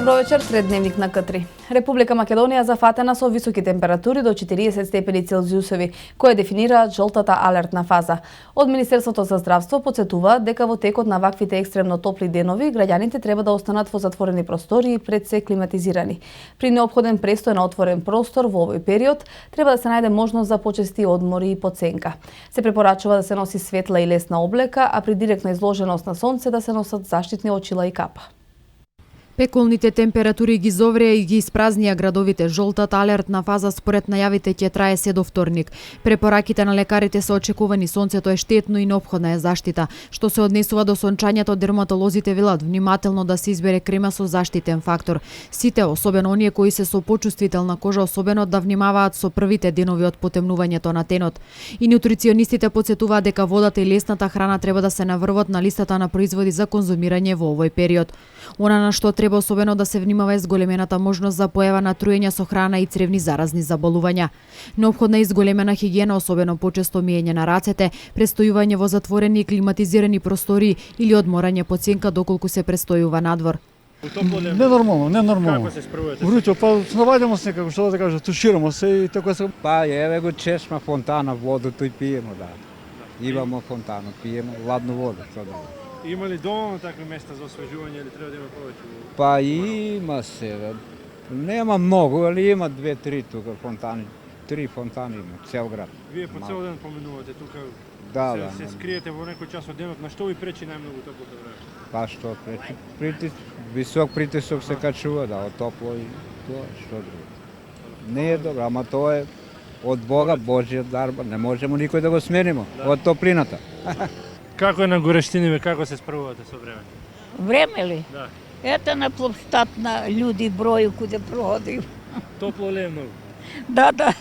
Добро вечер, тредневник на К3. Република Македонија зафатена со високи температури до 40 степени Целзиусови, кои дефинираат жолтата алертна фаза. Од Министерството за здравство потсетуваат дека во текот на ваквите екстремно топли денови, граѓаните треба да останат во затворени простори пред се климатизирани. При неопходен престој на отворен простор во овој период, треба да се најде можност за почести одмори и подсенка. Се препорачува да се носи светла и лесна облека, а при директна изложеност на сонце да се носат заштитни очила и капа. Пеколните температури ги зовреа и ги испразнија градовите. Жолтата алертна фаза според најавите ќе трае се до вторник. Препораките на лекарите се очекувани, сонцето е штетно и неопходна е заштита. Што се однесува до сончањето, дерматолозите велат внимателно да се избере крема со заштитен фактор. Сите, особено оние кои се со почувствителна кожа, особено да внимаваат со првите денови од потемнувањето на тенот. И нутриционистите потсетуваат дека водата и лесната храна треба да се наврват на листата на производи за конзумирање во овој период. Она на што треба особено да се внимава е зголемената можност за појава на труење со храна и цревни заразни заболувања. Неопходна е зголемена хигиена, особено почесто миење на рацете, престојување во затворени и климатизирани простори или одморање подсенка доколку се престојува надвор. Ненормално. Како се справувате? Вручо, па снаваѓамо се некако, што да кажа, туширamo се и така се... Па еве го чешма фонтана, водото и пиемо, да. Имамо фонтана, пиемо ладна вода, што да. Има ли доволно такви места за освежување или треба да има повеќе? Па има се, нема многу, али има 2-3 тука фонтани. 3 фонтани има, цел град. Вие по цел ден поменувате тука, Да, се скриете во некој час од денот, на што ви пречи најмногу топлото време? Па што пречи? Висок притисок се качува, да, од топло и тоа, што друго. Не е добро, ама тоа е од Бога, Божјиот дар, не можеме никој да го сменимо, од топлината. Како е на горештиниве, како се справувате со време? Време ли? Да. Ето на площад на люди броју куде проходим. Топло ли е многу? Да.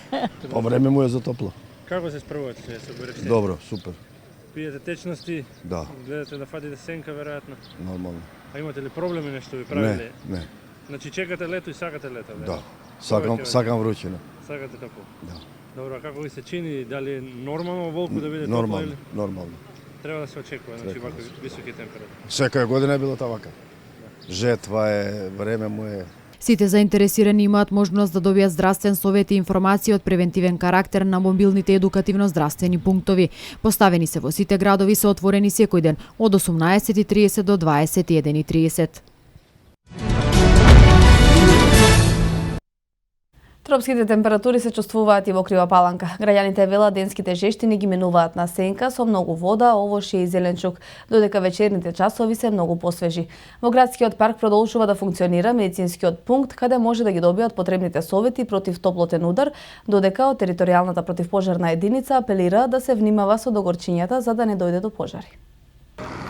Па време му е за топло. Како се справувате со горештиниве? Добро, супер. Пиете течности? Да. Гледате да фатите сенка веројатно? Нормално. А имате ли проблеми нешто ви правиле? Не. Значи чекате лето и сакате лето, Да. Сакам вручина. Сакате топло? Да. Добро, а како ви се чини? Дали е нормално волку да биде топло или? Нормално. Треба да се очекува, значи вакви високи температури. Секоја година е било тавака. Жетва е, време му е. Сите заинтересирани имаат можност да добијат здравствен совет и информации од превентивен карактер на мобилните едукативно-здравствени пунктови. Поставени се во сите градови, се отворени секој ден од 18:30 до 21:30. Тропските температури се чувствуваат и во Крива Паланка. Граѓаните велат денските жештини ги менуваат на сенка со многу вода, овошје и зеленчук, додека вечерните часови се многу посвежи. Во градскиот парк продолжува да функционира медицинскиот пункт каде може да ги добијат потребните совети против топлотен удар, додека од територијалната противпожарна единица апелира да се внимава со догорчињата за да не дојде до пожари.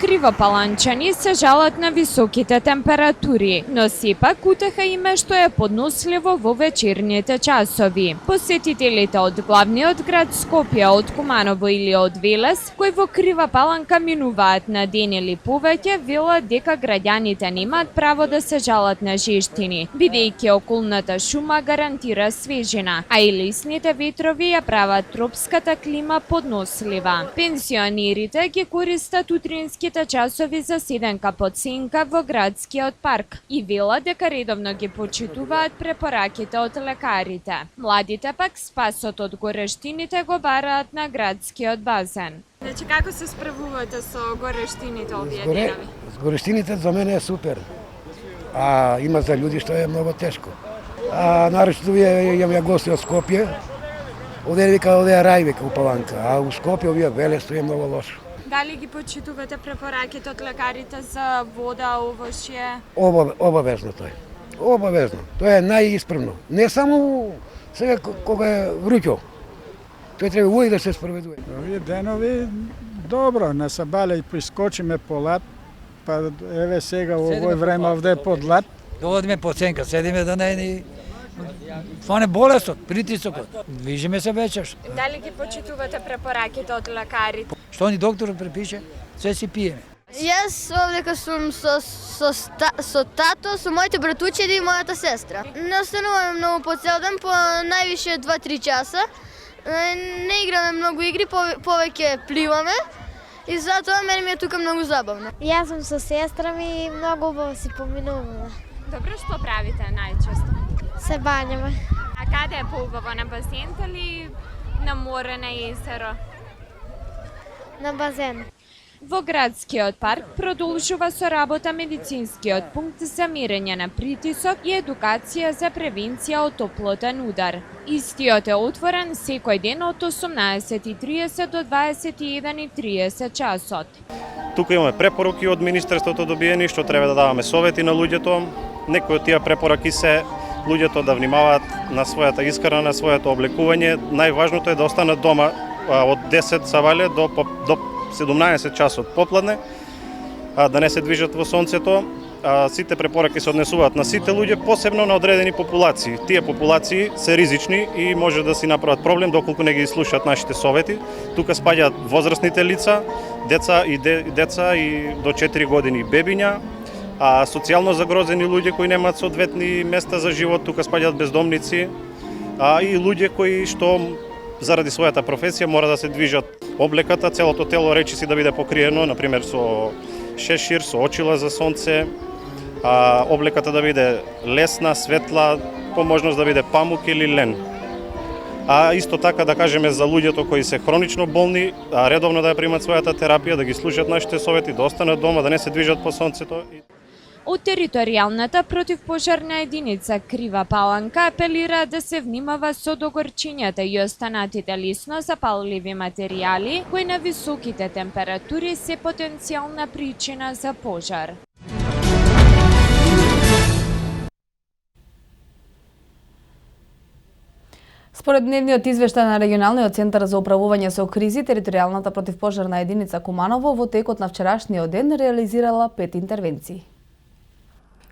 Кривопаланчани се жалат на високите температури, но сепак утеха име што е подносливо во вечерните часови. Посетителите од главниот град Скопје, од Куманово или од Велес, кои во Крива Паланка минуваат на ден или повеќе, велат дека граѓаните немаат право да се жалат на жештини, бидејќи околната шума гарантира свежина, а и лесните ветрови ја прават тропската клима поднослива. Пенсионерите ги користат утринските часови за седенка под сенка во градскиот парк и велат дека редовно ги почитуваат препораките од лекарите. Младите пак спасот од горештините го бараат на градскиот базен. Значи како се справувате со горештините овие денови? С горештините за мене е супер. А има за луѓе што е многу тешко. Нарочно ја гости од Скопје. Овде вика рај вика у Паланка, а у Скопје овие Велес е многу лошо. Дали ги почитувате препораките од лекарите за вода, овошје? Обавезно тој. Обавезно. Тоа е најисправно. Не само сега кога е вруќо. Тој треба увек да се спроведува. Овие денови добро, не се бале и прискочиме по лад, па еве сега во овој време овде под лад. Доводиме по ценка, седиме да не ни фане болестот, притисокот. Движиме се вечерш. Дали ги почитувате препораките од лекарите? Што ни докторот препише, се си пиеме. Јас овдека сум со тато, со моите братучеди и мојата сестра. Не остануваме многу по цел ден, по највише 2-3 часа. Не играме многу игри, повеќе пливаме. И затоа мене ми е тука многу забавно. Јас сум со сестра ми и многу убаво си поминуваме. Dobro, što pravite najčešće? Се банjamo. A kada je poubavo, na bazen ili na more, na jezero? На базен. Во градскиот парк продолжува со работа медицинскиот пункт за мерење на притисок и едукација за превенција од топлотен удар. Истиот е отворен секој ден од 18:30 до 21:30 часот. Тука имаме препоруки од Министерството добиени што треба да даваме совети на луѓето. Некои од тие препораки се луѓето да внимаваат на својата исхрана, на своето облекување. Најважното е да останат дома од 10 савале до 17 часот попладне, да не се движат во сонцето. Сите препораки се однесуваат на сите луѓе, посебно на одредени популации. Тие популации се ризични и може да си направат проблем доколку не ги слушаат нашите совети. Тука спаѓаат возрастните лица, деца и до 4 години бебиња, социјално загрозени луѓе кои немаат соодветни места за живот, тука спаѓаат бездомници, и луѓе кои што заради својата професија мора да се движат. Облеката, целото тело речиси да биде покриено, например со шешир, со очила за сонце, облеката да биде лесна, светла, по можност да биде памук или лен. Исто така да кажеме за луѓето кои се хронично болни, редовно да ја примат својата терапија, да ги слушаат нашите совети, да останат дома, да не се движат по сонцето. Од територијалната противпожарна единица Крива Паланка апелира да се внимава со догорчињата и останатите лесно запалливи материјали, кои на високите температури се потенцијална причина за пожар. Според дневниот извештај на Регионалниот центар за управување со кризи, територијалната противпожарна единица Куманово во текот на вчерашниот ден реализирала 5 интервенции.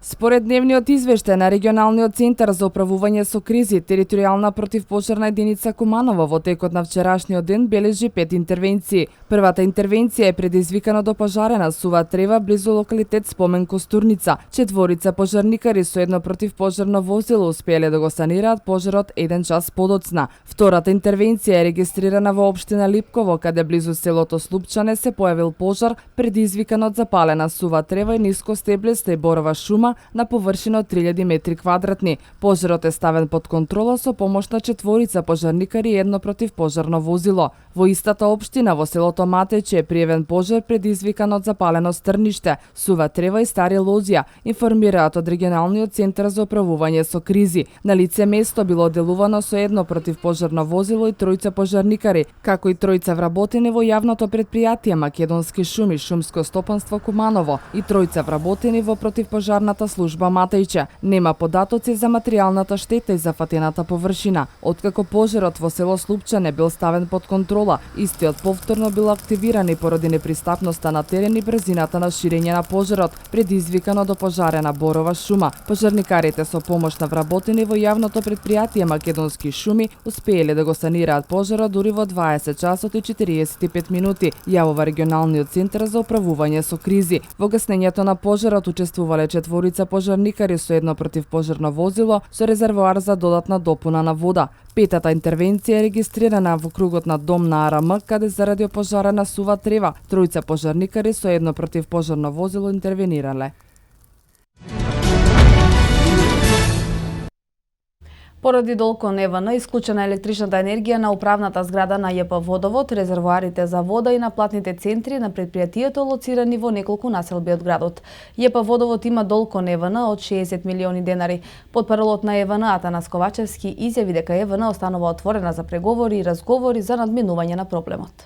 Според дневниот извештај на Регионалниот центар за управување со кризи, територијална противпожарна единица Куманово во текот на вчерашниот ден бележи 5 интервенции. Првата интервенција е предизвикана до пожарена сува трева близу локалитет Спомен Костурница. 4 пожарникари со едно противпожарно возило успеале да го санираат пожарот 1 час подоцна. Втората интервенција е регистрирана во општина Липково, каде близу селото Слупчане се појавил пожар предизвикан од запалена сува трева и ниско стеблеста и борова шума на површина од 3000 метри квадратни. Пожарот е ставен под контрола со помош на 4 пожарникари и едно противпожарно возило. Во истата општина во селото Матеќе е пријавен пожар предизвикан од запалено стрниште, сува трева и стари лозија, информираат од Регионалниот центар за управување со кризи. На лице место било делувано со едно противпожарно возило и 3 пожарникари, како и 3 вработени во јавното предпријатие Македонски шуми, шумско стопанство Куманово и 3 вработени во противпожарната служба Матејче. Нема податоци за материјалната штета и зафатената површина. Откако пожарот во село Слупчане бил ставен под контрола, истиот повторно бил активиран и поради непристапноста на терен и брзината на ширење на пожарот, предизвикано до пожарена борова шума. Пожарникарите со помош на вработени во јавното предпријатие Македонски шуми успееле да го санираат пожарот дури во 20 часот и 45 минути, јавува Регионалниот центар за управување со кризи. Во гаснењето на пожарот учествувале 4 пожарникари со едно противпожарно возило со резервоар за додатна допуна на вода. Петата интервенција е регистрирана во кругот на дом на АРМ, каде заради пожарена сува трева, 3 пожарникари со едно противпожарно возило интервенирале. Поради долкон ЕВН, исклучена електричната енергија на управната зграда на ЈП Водовод, резервоарите за вода и наплатните центри на предпријатието лоцирани во неколку населби од градот. ЈП Водовод има долкон ЕВН од 60 милиони денари. Потпаролот на ЕВН Атанас Ковачевски изјави дека ЕВН останува отворена за преговори и разговори за надминување на проблемот.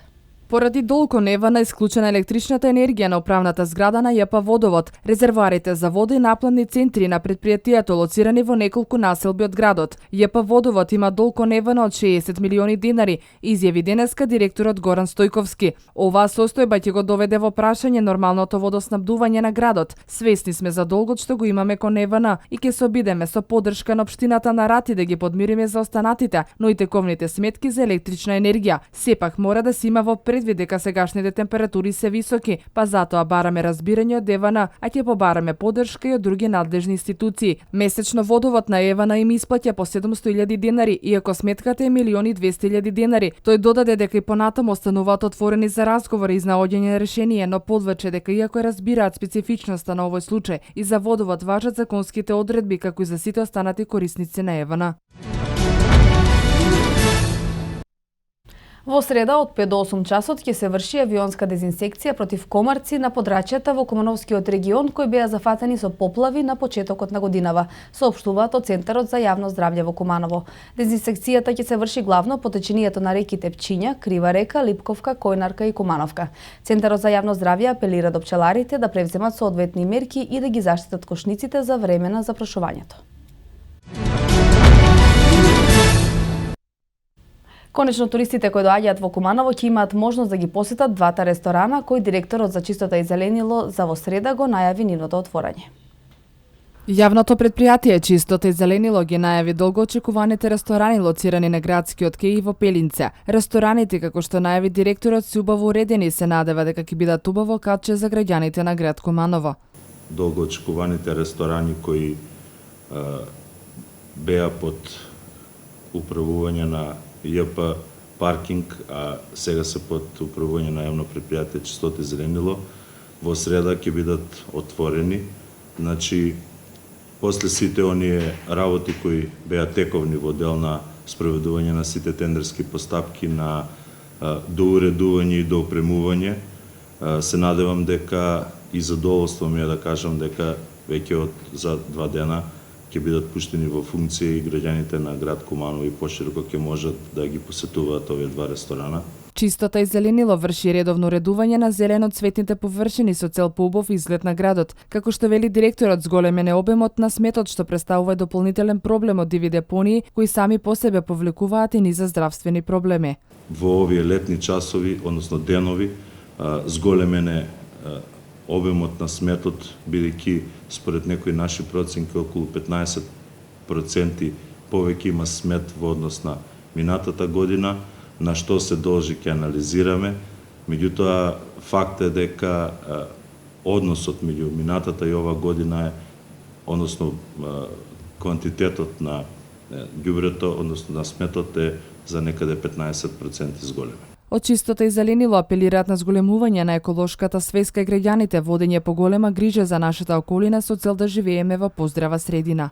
Поради долкон ЕВН исклучена електричната енергија на управната зграда на ЈП Водовод, резервоарите за вода и наплатни центри на предпријатието лоцирани во неколку населби од градот. ЈП Водовод има долкон ЕВН од 60 милиони денари, изјави денеска директорот Горан Стојковски. Оваа состојба ќе го доведе во прашање нормалното водоснабдување на градот. Свесни сме за долгот што го имаме кон ЕВН и ќе се обидеме со поддршка на општината на Рати да ги подмириме за останатите, но и тековните сметки за електрична енергија. Сепак мора да се има во предвид дека сегашните температури се високи, па затоа бараме разбирање од Евана, а ќе побараме поддршка и од други надлежни институции. Месечно водовод на Евана им исплаќа по 700.000 денари, иако сметката е 1.200.000 денари. Тој додаде дека и понатаму остануваат отворени за разговори и наоѓање на решение, но подвече дека иако разбираат специфичноста на овој случај и за водовод важат законските одредби како и за сите останати корисници на Евана. Во среда од 5 до 8 часот ќе се врши авионска дезинсекција против комарци на подрачјата во Кумановскиот регион кои беа зафатени со поплави на почетокот на годинава, соопштуваат од Центарот за јавно здравје во Куманово. Дезинсекцијата ќе се врши главно по теченијето на реките Пчиња, Крива река, Липковка, Којнарка и Кумановка. Центарот за јавно здравје апелира до пчеларите да превземат соодветни мерки и да ги заштитат кошниците за време на запрашувањето. Конечно, туристите кои доаѓаат во Куманово ќе имаат можност да ги посетат двата ресторана кои директорот за чистота и зеленило за во среда го најави нивното отворање. Јавното предпријатие Чистота и зеленило ги најави долгоочекуваните ресторани лоцирани на градскиот кеј во Пелинце. Рестораните, како што најави директорот, се убаво уредени и се надева дека ќе бидат убаво катче за граѓаните на град Куманово. Долгоочекуваните ресторани кои беа под управување на ЈП паркинг, а сега се под управување на јавно предпријатие Чистота и зеленило, во среда ќе бидат отворени. Значи, после сите оние работи кои беа тековни во дел на спроведување на сите тендерски постапки, на доуредување и доопремување, се надевам дека и задоволство ми е да кажам дека веќе за 2 дена ќе бидат пуштени во функција и граѓаните на град Куманово и пошироко ќе можат да ги посетуваат овие два ресторана. Чистота и зеленило врши редовно уредување на зелено-цветните површини со цел поубав изглед на градот. Како што вели директорот, зголемен е обемот на сметот што представува дополнителен проблем од диви депонии кои сами по себе повлекуваат и низа здравствени проблеми. Во овие летни часови, односно денови, зголемен е обемот на сметот, бидејќи според некои наши проценки околу 15% повеќе има смет во однос на минатата година, на што се должи ќе анализираме. Меѓутоа, факт е дека односот меѓу минатата и ова година е, односно квантитетот на ѓубрето, односно на сметот е за некаде 15% зголемен. Од Чистота и зеленило апелираат на зголемување на еколошката свеска и граѓаните, водење поголема грижа за нашата околина со цел да живееме во поздрава средина.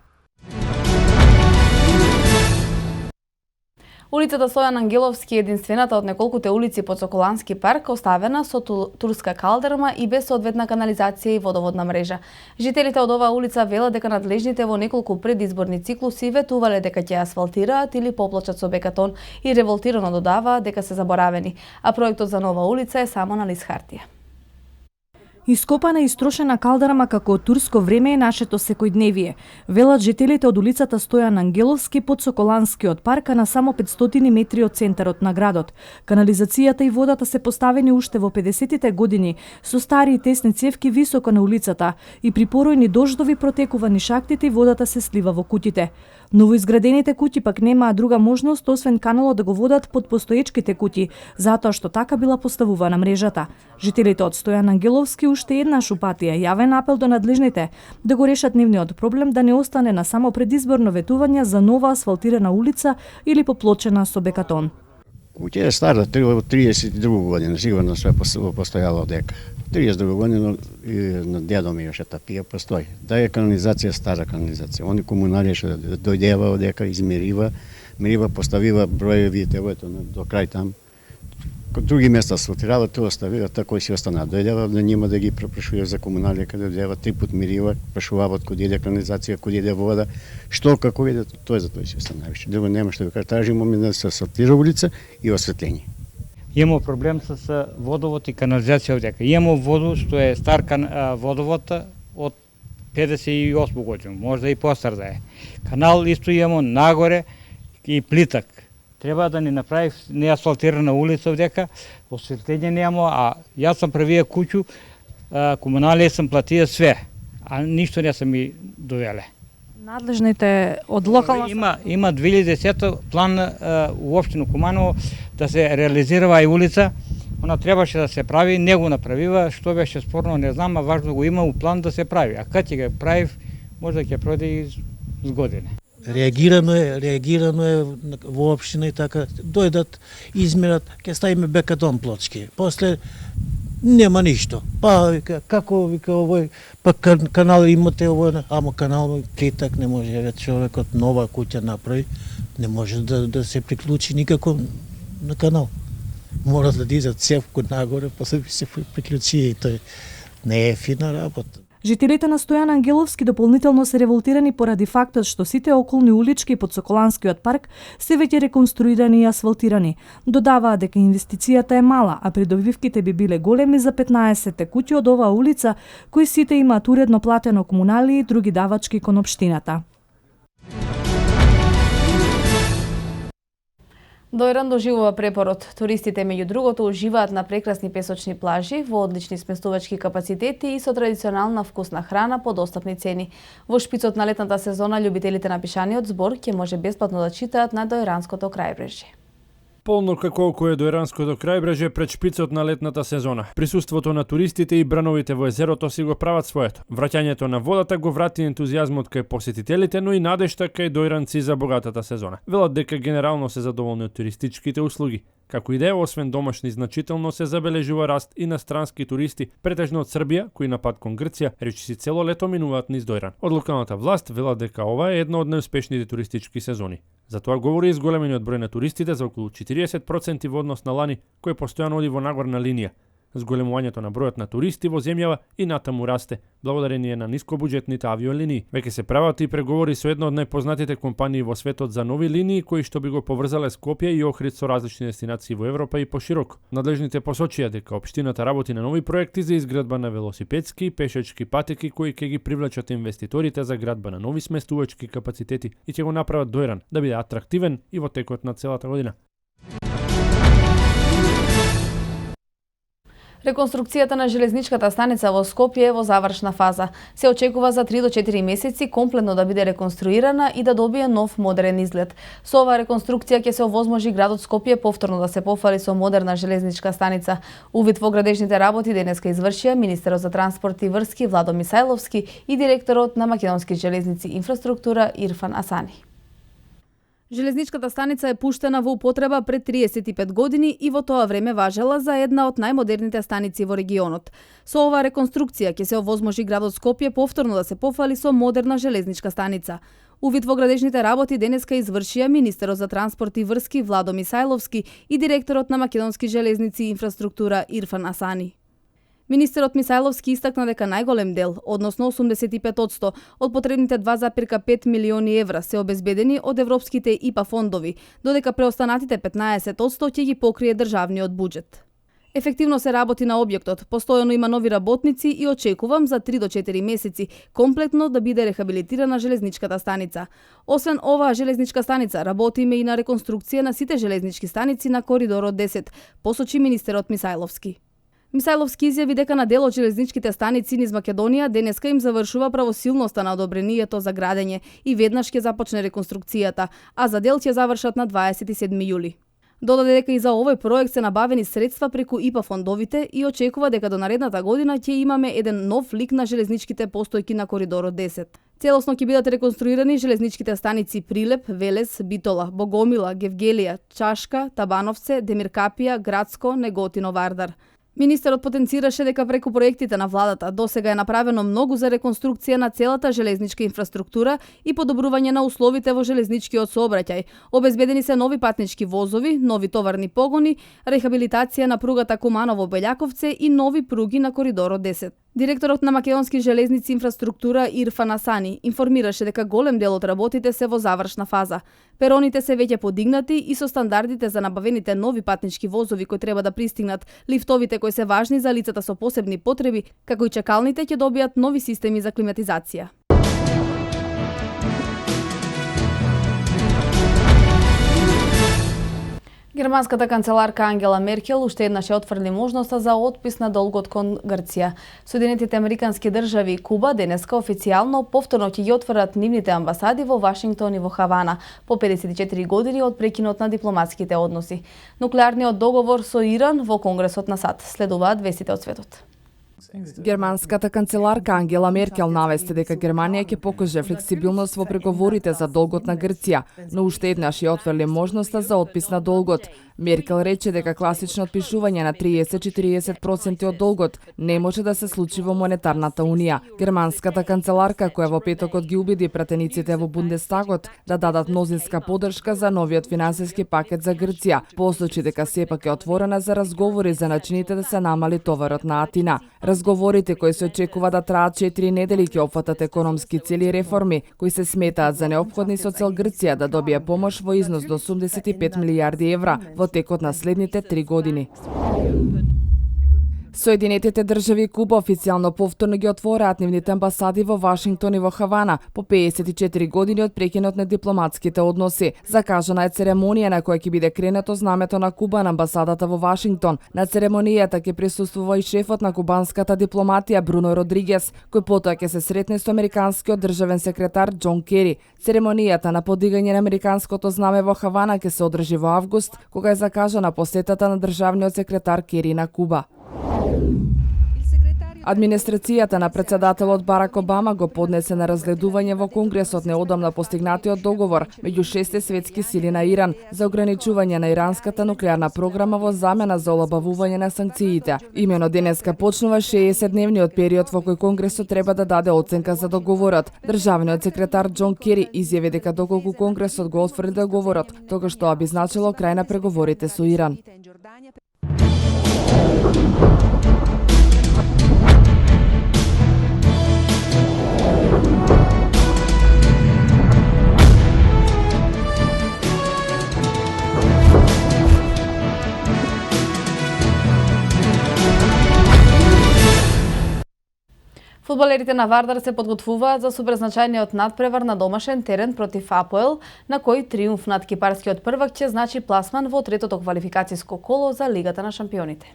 Улицата Стојан Ангеловски е единствената од неколкуте улици под Соколански парк оставена со турска калдерма и без соодветна канализација и водоводна мрежа. Жителите од оваа улица велат дека надлежните во неколку предизборни циклуси ветувале дека ќе асфалтираат или поплачат со бекатон и револтирано додаваат дека се заборавени, а проектот за нова улица е само на лист хартија. Ископана и истрошена калдерма како од турско време е нашето секојдневие, велат жителите од улицата Стојан Ангеловски под Соколанскиот парк, на само 500 метри од центарот на градот. Канализацијата и водата се поставени уште во 50-тите години со стари и тесни цевки високо на улицата и при поројни дождови протекува низ шахтите и водата се слива во куќите. Новоизградените куќи пак немаа друга можност освен каналот да го водат под постоечките куќи, затоа што така била поставувана мрежата. Жителите од Стојан Ангеловски уште еднаш упатија јавен апел до надлежните да го решат нивниот проблем, да не остане на само предизборно ветување за нова асфалтирана улица или поплочена со бекатон. Куќа е стара, 32 година, сигурно све постојало дека. 32 година на дедо ми еше тапија постои. Да е канализација, стара канализација. Они комуналија ше дојдева одека, измерива, поставива броеви, ето до крај там. Други места асфалтирава, тоа оставира, тако и си остана. Дојдева на нима да ги препрашува за комуналија, каде дојдева 3 пат мирива, прашуваат каде иде канализација, каде иде вода, што како иде, тоа за тоа си остана највише. Друго нема што да кажа, тражимо да се асфалтира улица и осветление. Имamo проблем с водовод и канализација овдека. Имamo воду што е стар водовод од 58 година, можда и постар да е. Канал исто имamo нагоре и плитак. Треба да ни направи неасфалтирана улица овдека, осветление немamo, а јас сам правија куќу, комуналија сам платија све, а ништо не сам ми довеле. Надлежните од локална... Има 2010 план у општина Куманово да се реализирава и улица Она требаше да се прави, не го направива, што беше спорно, не знам, а важно го има у план да се прави. А кад ќе го прави, може да ќе пројде и с години. Реагирано е во општина и така, дојдат, измерат, ќе ставиме бекатон плочки. После нема ништо. Па вика, како вика овој, па канал имате овој, ама канал плитак не може, човекот нова куќа направи, не може да се приклучи никако на канал. Мора да дизат цевку нагоре, па се приклучи и тој не е фина работа. Жителите на Стојан Ангеловски дополнително се револтирани поради фактот што сите околни улички под Соколанскиот парк се веќе реконструирани и асфалтирани. Додаваа дека инвестицијата е мала, а придобивките би биле големи за 15 куќи од оваа улица, кои сите имаат уредно платено комуналии и други давачки кон општината. Дојран доживува препород. Туристите, меѓу другото, уживаат на прекрасни песочни плажи, во одлични сместувачки капацитети и со традиционална вкусна храна по достапни цени. Во шпицот на летната сезона, љубителите на пишаниот збор ќе може бесплатно да читаат на Дојранското крајбрежје. Полнока колку е Дојранското крајбрежје пред шпицот на летната сезона. Присуството на туристите и брановите во езерото си го прават своето. Враќањето на водата го врати ентузијазмот кај посетителите, но и надежта кај дојранци за богатата сезона. Велат дека генерално се задоволни од туристичките услуги. Како идеја, освен домашни, значително се забележува раст и на странски туристи, претежно од Србија, кои на пат кон Грција, речиси цело лето минуваат низ Дојран. Од локалната власт велат дека ова е една од најуспешните туристички сезони. Затоа говори и зголемениот број на туристите за околу 40% во однос на лани, кој постојано оди во нагорна линија. Зголемувањето на бројот на туристи во земјава и натаму расте, благодарение на нискобуџетните авиолинии. Веќе се прават и преговори со една од најпознатите компании во светот за нови линии кои што би го поврзале Скопје и Охрид со различни дестинации во Европа и пошироко. Надлежните посочија дека општината работи на нови проекти за изградба на велосипедски и пешачки патеки кои ќе ги привлечат инвеститорите за градба на нови сместувачки капацитети и ќе го направат Дојран да биде атрактивен и во текот на целата година. Реконструкцијата на железничката станица во Скопје е во завршна фаза. Се очекува за 3 до 4 месеци комплетно да биде реконструирана и да добие нов модерен изглед. Со оваа реконструкција ќе се овозможи градот Скопје повторно да се пофали со модерна железничка станица. Увид во градежните работи денеска извршија министерот за транспорт и врски Владо Мисајловски и директорот на Македонски железници инфраструктура Ирфан Асани. Железничката станица е пуштена во употреба пред 35 години и во тоа време важела за една од најмодерните станици во регионот. Со оваа реконструкција ќе се овозможи градот Скопје повторно да се пофали со модерна железничка станица. Увид во градежните работи денеска извршија министерот за транспорт и врски Владо Мисајловски и директорот на Македонски железници инфраструктура Ирфан Асани. Министерот Мисајловски истакна дека најголем дел, односно 85% од потребните 2,5 милиони евра се обезбедени од европските ИПА фондови, додека преостанатите 15% ќе ги покрие државниот буџет. Ефективно се работи на објектот, постојано има нови работници и очекувам за 3 до 4 месеци комплетно да биде рехабилитирана железничката станица. Освен оваа железничка станица, работиме и на реконструкција на сите железнички станици на коридорот 10, посочи министерот Мисајловски. Мисајловски изјави дека на дел од железничките станици низ Македонија денеска им завршува правосилноста на одобрението за градење и веднаш ќе започне реконструкцијата, а за дел ќе завршат на 27 јули. Додаде дека и за овој проект се набавени средства преку ИПА фондовите и очекува дека до наредната година ќе имаме еден нов лик на железничките постојки на коридорот 10. Целосно ќе бидат реконструирани железничките станици Прилеп, Велес, Битола, Богомила, Гевгелија, Чашка, Табановце, Демиркапија, Градско, Неготино, Вардар. Министерот потенцираше дека преку проектите на владата досега е направено многу за реконструкција на целата железничка инфраструктура и подобрување на условите во железничкиот сообраќај. Обезбедени се нови патнички возови, нови товарни погони, рехабилитација на пругата Куманово-Белјаковце и нови пруги на коридорот 10. Директорот на Македонски железници инфраструктура Ирфан Асани информираше дека голем дел од работите се во завршна фаза. Пероните се веќе подигнати и со стандардите за набавените нови патнички возови кои треба да пристигнат, лифтовите кои се важни за лицата со посебни потреби, како и чекалните ќе добијат нови системи за климатизација. Германската канцеларка Ангела Меркел уште еднаш ја отфрли можноста за отпис на долгот кон Грција. Соединетите американски држави и Куба денеска официјално повторно ќе ги отворат нивните амбасади во Вашингтон и во Хавана по 54 години од прекинот на дипломатските односи. Нуклеарниот договор со Иран во Конгресот на САД следуваат вестите од светот. Германската канцеларка Ангела Меркел навести дека Германија ќе покаже флексибилност во преговорите за долгот на Грција, но уште еднаш ја отфрли можноста за отпис на долгот. Меркел рече дека класично отпишување на 30-40% од долгот не може да се случи во монетарната унија. Германската канцеларка, која во петокот ги убеди пратениците во Бундестагот да дадат мнозинска подршка за новиот финансиски пакет за Грција, посочи дека сепак е отворена за разговори за начините да се намали товарот на Атина. Разговорите кои се очекува да траат 4 недели ќе опфатат економски цели и реформи кои се сметаат за неопходни со цел Грција да добие помош во износ до 85 милијарди евра во текот на следните 3 години. Соединетите држави и Куба официјално повторно ги отвораат нивните амбасади во Вашингтон и во Хавана по 54 години од прекинот на дипломатските односи. Закажана е церемонија на која ќе биде кренето знамето на Куба на амбасадата во Вашингтон. На церемонијата ќе присуствува и шефот на кубанската дипломатија Бруно Родригес, кој потоа ќе се сретне со американскиот државен секретар Џон Кери. Церемонијата на подигање на американското знаме во Хавана ќе се одржи во август, кога е закажана посетата на државниот секретар Кери на Куба. Администрацијата на председателот Барак Обама го поднесе на разгледување во Конгресот неодамна постигнатиот договор меѓу 6 светски сили на Иран за ограничување на иранската нуклеарна програма во замена за олабавување на санкциите. Имено денеска почнува 60-дневниот период во кој Конгресот треба да даде оценка за договорот. Државниот секретар Џон Кери изјави дека доколку Конгресот го отфрли договорот, тогаш тоа би значило крај на преговорите со Иран. Фудбалерите на Вардар се подготвуваат за суперзначајниот надпревар на домашен терен против АПОЕЛ, на кој триумф над кипарскиот првак ќе значи пласман во третото квалификацијско коло за Лигата на шампионите.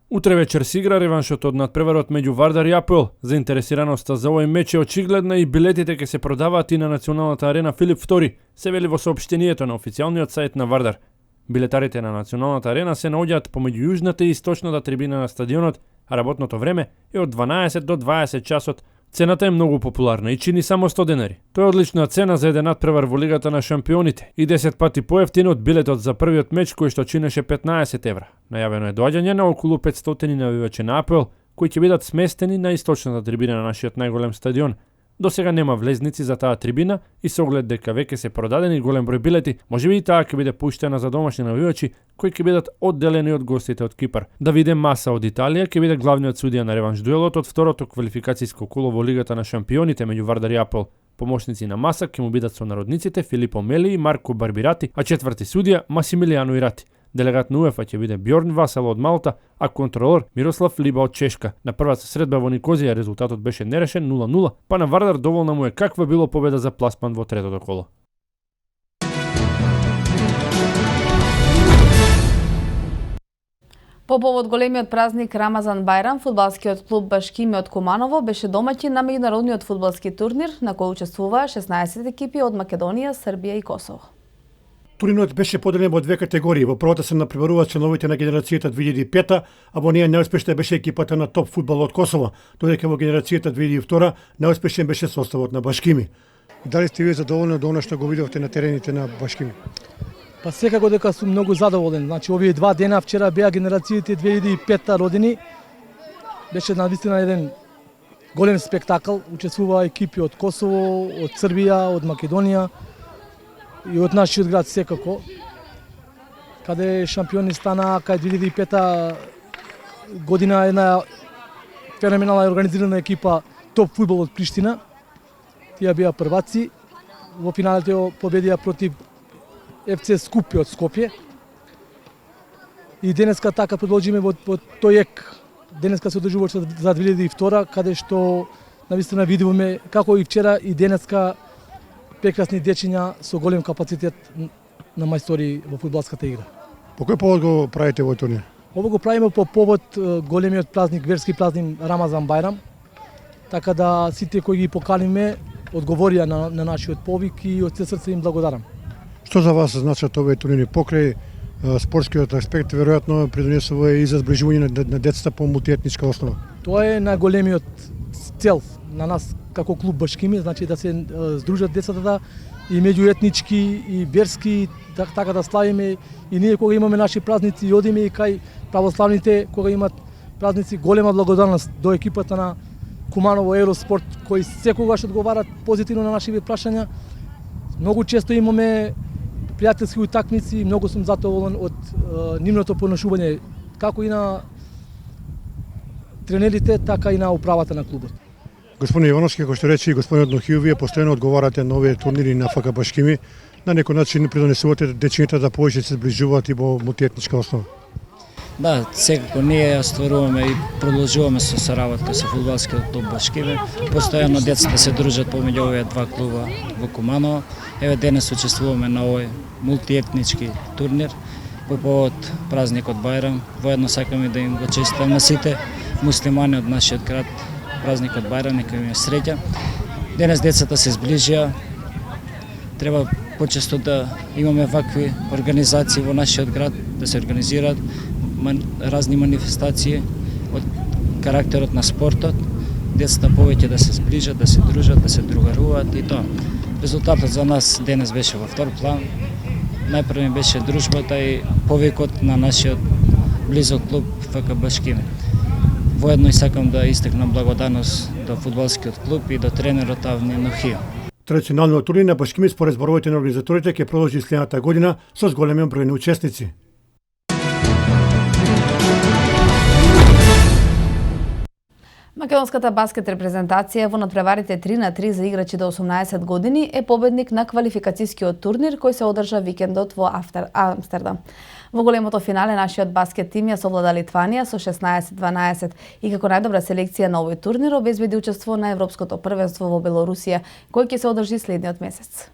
Утре вечер се игра реваншот од надпреварот меѓу Вардар и АПОЕЛ. Заинтересираноста за овој меч е очигледна и билетите ќе се продаваат и на националната арена Филип II, се вели во соопштението на официјалниот сајт на Вардар. Билетарите на националната арена се наоѓаат помеѓу јужната и источната трибина на стадионот, а работното време е од 12 до 20 часот. Цената е многу популарна и чини само 100 денари. Тоа е одлична цена за еден надпревар во Лигата на шампионите и 10 пати поевтин од билетот за првиот меч кој што чинеше 15 евра. Најавено е доаѓање на околу 500 навивачи на АПОЕЛ кои ќе бидат сместени на источната трибина на нашиот најголем стадион. До сега нема влезници за таа трибина и со оглед дека веќе се продадени голем број билети, можеби и таа ќе биде пуштена за домашни навивачи кои ќе бидат одделени од гостите од Кипар. Давиде Маса од Италија ќе биде главниот судија на реванш дуелот од второто квалификацијско коло во Лигата на шампионите меѓу Вардар и АПОЕЛ. Помошници на Маса ќе му бидат сонародниците Филипо Мели и Марко Барбирати, а четврти судија Масимилијано Ирати. Делегат на УЕФА ќе биде Бјорн Васел од Малта, а контролор Мирослав Либа од Чешка. На првата средба во Никозија резултатот беше нерешен 0-0, па на Вардар доволна му е каква било победа за пласман во третото коло. По повод големиот празник Рамазан Бајрам, фудбалскиот клуб Башкими од Куманово беше домаќин на меѓународниот фудбалски турнир на кој учествуваа 16 екипи од Македонија, Србија и Косово. Турнирот беше поделен во две категории. Во првата се напреваруваат членовите на генерацијата 2005, а во неја најуспешна беше екипата на топ фудбал од Косово, додека во генерацијата 2002 најуспешен беше составот на Башкими. Дали сте вие задоволни од она што го видовте на терените на Башкими? Па секако дека сум многу задоволен. Значи овие два дена вчера беа генерациите 2005 родени. Беше навистина еден голем спектакл. Учествуваа екипи од Косово, од Србија, од Македонија и од нашиот град секако. Каде шампиони стана кај 2005 година една феноменална организирана екипа топ фудбал од Приштина. Тие беа прваци. Во финалите победија против ФЦ Скупје од Скопје. И денеска така продолжиме во тој ек. Денеска се одржува за 2002, каде што навистина видуваме како и вчера и денеска прекрасни дечиња со голем капацитет на мајстори во фудбалската игра. По кој повод го правите овој турнир? Ово го правиме по повод големиот празник, верски празник Рамазан Бајрам, така да сите кои ги поканиме одговорија на нашиот повик и од се срце им благодарам. Што за вас значат овие турнири покрај спортскиот аспект, веројатно придонесува и за зближување на децата по мултиетничка основа? Тоа е најголемиот цел на нас како клуб Башкими, значи да се здружат децата и меѓуетнички и верски, така да славиме и ние кога имаме наши празници и одиме и кај православните кога имат празници. Голема благодарност до екипата на Куманово Евроспорт кои секогаш одговарат позитивно на нашите прашања. Многу често имаме пријателски утакмици и многу сум задоволен од нивното поношување како и на тренерите, така и на управата на клубот. Господин Ивановски, како што рече и господинот Нохију, вие постојано одговарате на овие турнири на ФК Башкими, на некој начин придонесувате дечините да повеќе се зближуваат и во мултиетничка основа. Да, секако ние остваруваме и продолжуваме со соработка со фудбалскиот клуб Башкими. Постојано децата се дружат помеѓу овие два клуба во Куманово. Еве денес учествуваме на овој мултиетнички турнир по повод празникот Бајрам. Воедно сакаме да им го честитаме на сите муслимани од нашиот град празникот Бајрам, нека им е среќа. Денес децата се зближија. Треба почесто да имаме вакви организации во нашиот град, да се организираат разни манифестации од карактерот на спортот, децата повеќе да се зближат, да се дружат, да се другаруваат и тоа. Резултатот за нас денес беше во втор план. Најпрво беше дружбата и повикот на нашиот близок клуб ФК Башкими. Воедно и сакам да истакнам благодарност до фудбалскиот клуб и до тренерот Авни Нохију. Традиционалниот турнир на Башкими според зборовите на организаторите ќе продолжи следната година со зголемен број на учесници. Македонската баскет репрезентација во надпреварите 3-3 за играчи до 18 години е победник на квалификацискиот турнир кој се одржа викендот во Амстердам. Во големото финале нашиот баскет тим ја совлада Литванија со 16-12 и како најдобра селекција на овој турнир обезбеди учество на Европското првенство во Белорусија, кој ќе се одржи следниот месец.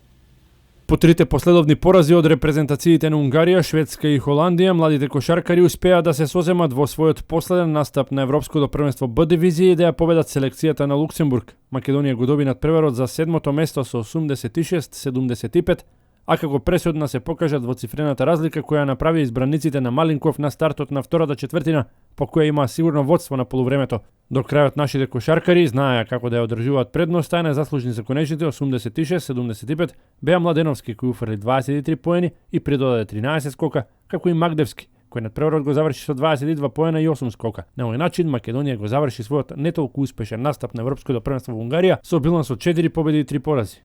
По трите последовни порази од репрезентациите на Унгарија, Шведска и Холандија, младите кошаркари успеа да се соземат во својот последен настап на Европското првенство Б дивизија и да ја победат селекцијата на Луксембург. Македонија го доби надпреварот за 7-то место со 86-75, а како пресудна се покажа двоцифрената разлика која направи избраниците на Малинков на стартот на втората четвртина, по која има сигурно водство на полувремето. До крајот нашите кошаркари знаеа како да ја одржуваат предноста, а незаслужни за конечните 86-75 беа Младеновски кој уфрли 23 поени и придодаде 13 скока, како и Магдевски кој надпреварот го заврши со 22 поена и 8 скока. На овој начин Македонија го заврши својот не толку успешен настап на Европското првенство во Унгарија со биланс од 4 победи и 3 порази.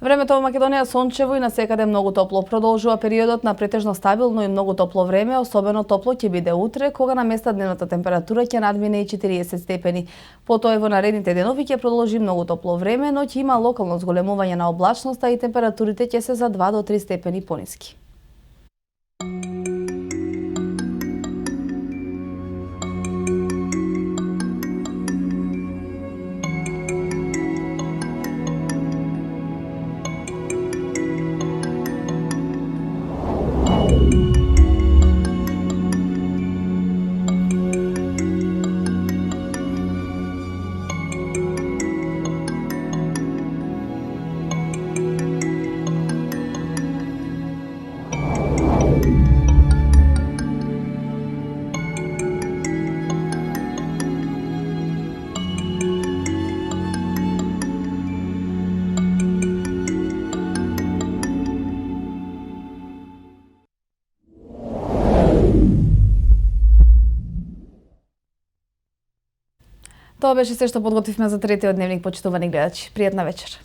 Времето во Македонија сончево и насекаде многу топло. Продолжува периодот на претежно стабилно и многу топло време, особено топло ќе биде утре, кога на места дневната температура ќе надмине и 40 степени. Потоа и во наредните денови ќе продолжи многу топло време, но ќе има локално зголемување на облачноста и температурите ќе се за 2 до 3 степени пониски. Тоа беше се што подготвивме за третиот дневник, почитувани гледачи. Пријатна вечер.